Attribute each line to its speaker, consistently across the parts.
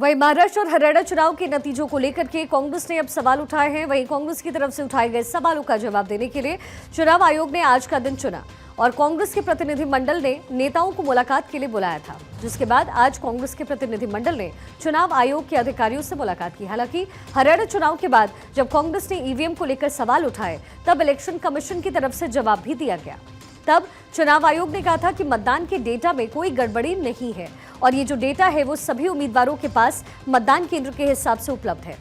Speaker 1: वहीं महाराष्ट्र और हरियाणा चुनाव के नतीजों को लेकर के कांग्रेस ने अब सवाल उठाए हैं। वहीं कांग्रेस की तरफ से उठाए गए सवालों का जवाब देने के लिए चुनाव आयोग ने आज का दिन चुना और कांग्रेस के प्रतिनिधिमंडल ने नेताओं को मुलाकात के लिए बुलाया था, जिसके बाद आज कांग्रेस के प्रतिनिधिमंडल ने चुनाव आयोग के अधिकारियों से मुलाकात की। हालांकि हरियाणा चुनाव के बाद जब कांग्रेस ने ईवीएम को लेकर सवाल उठाए तब इलेक्शन कमीशन की तरफ से जवाब भी दिया गया। तब चुनाव आयोग ने कहा था कि मतदान के डेटा में कोई गड़बड़ी नहीं है और ये जो डेटा है वो सभी उम्मीदवारों के पास मतदान केंद्र के हिसाब से उपलब्ध है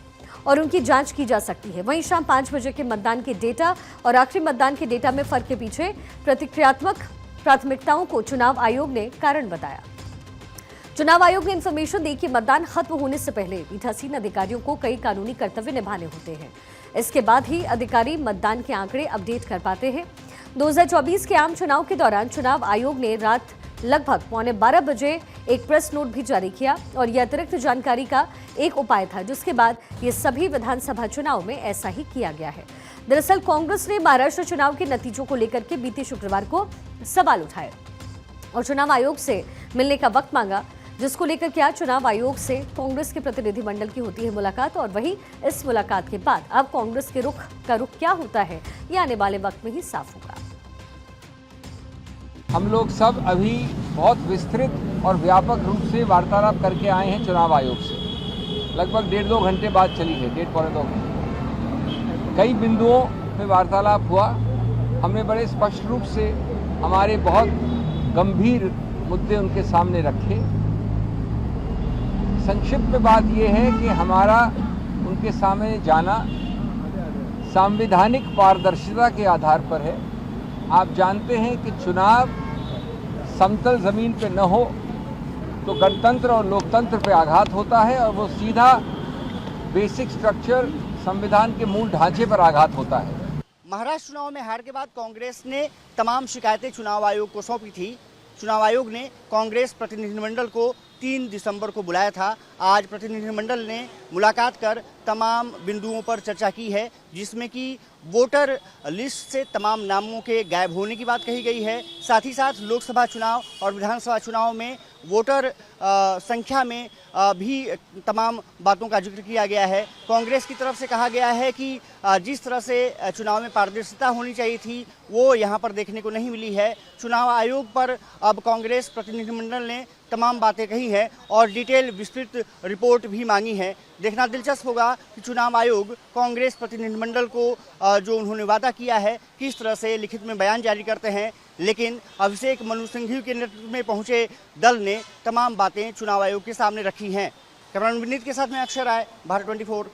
Speaker 1: और उनकी जांच की जा सकती है। वहीं शाम 5 बजे के मतदान के डेटा और आखिरी मतदान के डेटा में फर्क के पीछे प्रतिक्रियात्मक प्राथमिकताओं को चुनाव आयोग ने कारण बताया। चुनाव आयोग ने इंफॉर्मेशन दी कि मतदान खत्म होने से पहले पीठासीन अधिकारियों को कई कानूनी कर्तव्य निभाने होते हैं। इसके बाद ही अधिकारी मतदान के आंकड़े अपडेट कर पाते हैं। 2024 के आम चुनाव के दौरान चुनाव आयोग ने रात लगभग 11:15 बजे एक प्रेस नोट भी जारी किया और यह अतिरिक्त जानकारी का एक उपाय था, जिसके बाद ये सभी विधानसभा चुनाव में ऐसा ही किया गया है। दरअसल कांग्रेस ने महाराष्ट्र चुनाव के नतीजों को लेकर के बीते शुक्रवार को सवाल उठाए और चुनाव आयोग से मिलने का वक्त मांगा, जिसको लेकर क्या चुनाव आयोग से कांग्रेस के प्रतिनिधिमंडल की होती है मुलाकात और वही इस मुलाकात के बाद अब कांग्रेस के रुख क्या होता है ये आने वाले वक्त में ही साफ होगा।
Speaker 2: हम लोग सब अभी बहुत विस्तृत और व्यापक रूप से वार्तालाप करके आए हैं चुनाव आयोग से। लगभग 1.5-2 घंटे बाद चली है, 1.5-2 घंटे। कई बिंदुओं पे वार्तालाप हुआ। हमने बड़े स्पष्ट रूप से हमारे बहुत गंभीर मुद्दे उनके सामने रखे। संक्षिप्त में बात यह है कि हमारा उनके सामने जाना संवैधानिक पारदर्शिता के आधार पर है। आप जानते हैं कि चुनाव समतल जमीन पे न हो तो गणतंत्र और लोकतंत्र पे आघात होता है और वो सीधा बेसिक स्ट्रक्चर संविधान के मूल ढांचे पर आघात होता है।
Speaker 3: महाराष्ट्र चुनाव में हार के बाद कांग्रेस ने तमाम शिकायतें चुनाव आयोग को सौंपी थी। चुनाव आयोग ने कांग्रेस प्रतिनिधिमंडल को 3 दिसंबर को बुलाया था। आज प्रतिनिधिमंडल ने मुलाकात कर तमाम बिंदुओं पर चर्चा की है, जिसमें कि वोटर लिस्ट से तमाम नामों के गायब होने की बात कही गई है। साथ ही साथ लोकसभा चुनाव और विधानसभा चुनाव में वोटर संख्या में भी तमाम बातों का जिक्र किया गया है। कांग्रेस की तरफ से कहा गया है कि जिस तरह से चुनाव में पारदर्शिता होनी चाहिए थी वो यहाँ पर देखने को नहीं मिली है। चुनाव आयोग पर अब कांग्रेस प्रतिनिधिमंडल ने तमाम बातें कही हैं और डिटेल विस्तृत रिपोर्ट भी मांगी है। देखना दिलचस्प होगा कि चुनाव आयोग कांग्रेस प्रतिनिधिमंडल को जो उन्होंने वादा किया है किस तरह से लिखित में बयान जारी करते हैं। लेकिन अभिषेक मनु सिंघवी के नेतृत्व में पहुंचे दल ने तमाम बातें चुनाव आयोग के सामने रखी हैं। कैमरामैन विनीत के साथ में अक्षर राय, भारत 24।